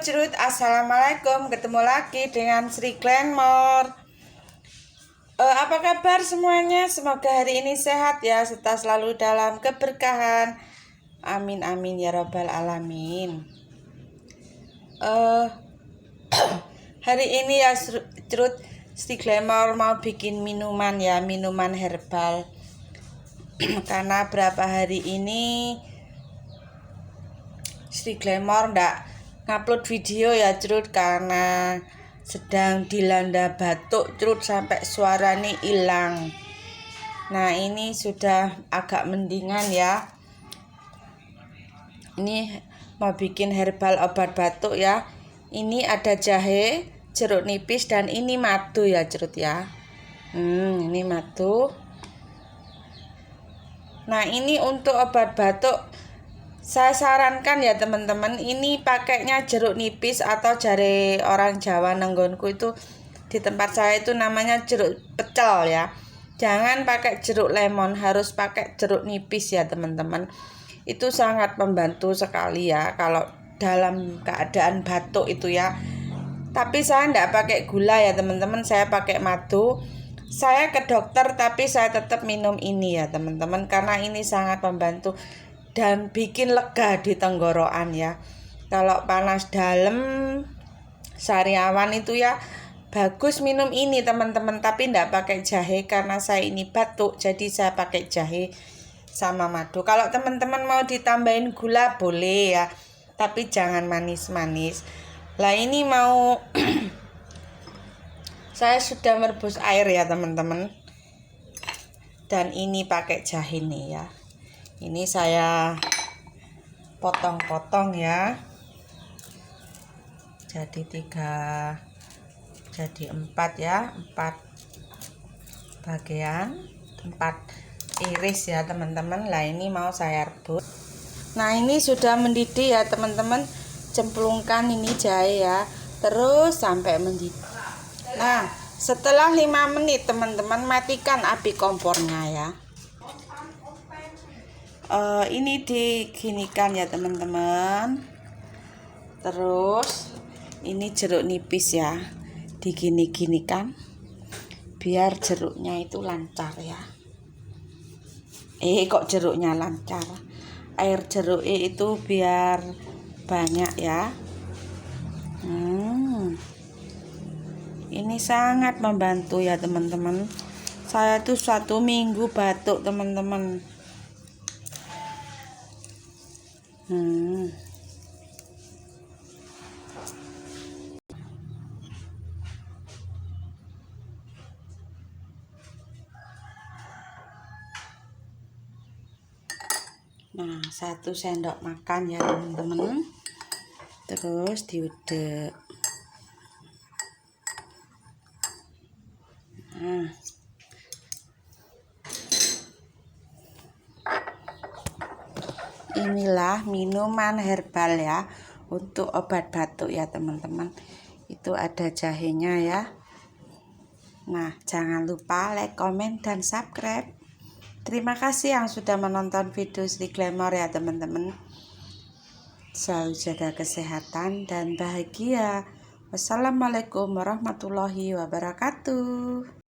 Halo Cerut, Assalamualaikum. Ketemu lagi dengan Sri Glenmore. Apa kabar semuanya? Semoga hari ini sehat ya, serta selalu dalam keberkahan. Amin amin ya robbal alamin. Hari ini ya Cerut, Sri Glenmore mau bikin minuman ya, minuman herbal. Karena berapa hari ini Sri Glenmore ndak ngupload video ya Cerut, karena sedang dilanda batuk Cerut sampai suaranya hilang. Nah ini sudah agak mendingan ya. Ini mau bikin herbal obat batuk ya. Ini ada jahe, jeruk nipis, dan ini madu ya Cerut ya. Ini madu. Nah ini untuk obat batuk saya sarankan ya teman-teman, ini pakainya jeruk nipis atau jare orang Jawa nenggonku itu di tempat saya itu namanya jeruk pecel ya. Jangan pakai jeruk lemon, harus pakai jeruk nipis ya teman-teman. Itu sangat membantu sekali ya kalau dalam keadaan batuk itu ya. Tapi saya enggak pakai gula ya teman-teman, saya pakai madu. Saya ke dokter tapi saya tetap minum ini ya teman-teman, karena ini sangat membantu dan bikin lega di tenggorokan ya. Kalau panas dalam sariawan itu ya bagus minum ini teman-teman, tapi enggak pakai jahe karena saya ini batuk, jadi saya pakai jahe sama madu. Kalau teman-teman mau ditambahin gula boleh ya, tapi jangan manis-manis. Lah ini mau saya sudah merebus air ya teman-teman, dan ini pakai jahe nih ya. Ini saya potong-potong ya, jadi 4 ya, 4 bagian, 4 iris ya teman-teman. Lah ini mau saya rebus. Nah ini sudah mendidih ya teman-teman, cemplungkan ini jahe ya, terus sampai mendidih. Nah setelah 5 menit teman-teman matikan api kompornya ya. Ini diginikan ya teman-teman. Terus ini jeruk nipis ya, digini-ginikan biar jeruknya itu lancar ya. Kok jeruknya lancar, air jeruk itu biar banyak ya. Ini sangat membantu ya teman-teman. Saya tuh 1 minggu batuk teman-teman. Nah 1 sendok makan ya teman-teman, terus diudek. Nah inilah minuman herbal ya untuk obat batuk ya teman-teman. Itu ada jahenya ya. Nah jangan lupa like, komen, dan subscribe. Terima kasih yang sudah menonton video Sri Glenmore ya teman-teman. Selalu jaga kesehatan dan bahagia. Wassalamualaikum warahmatullahi wabarakatuh.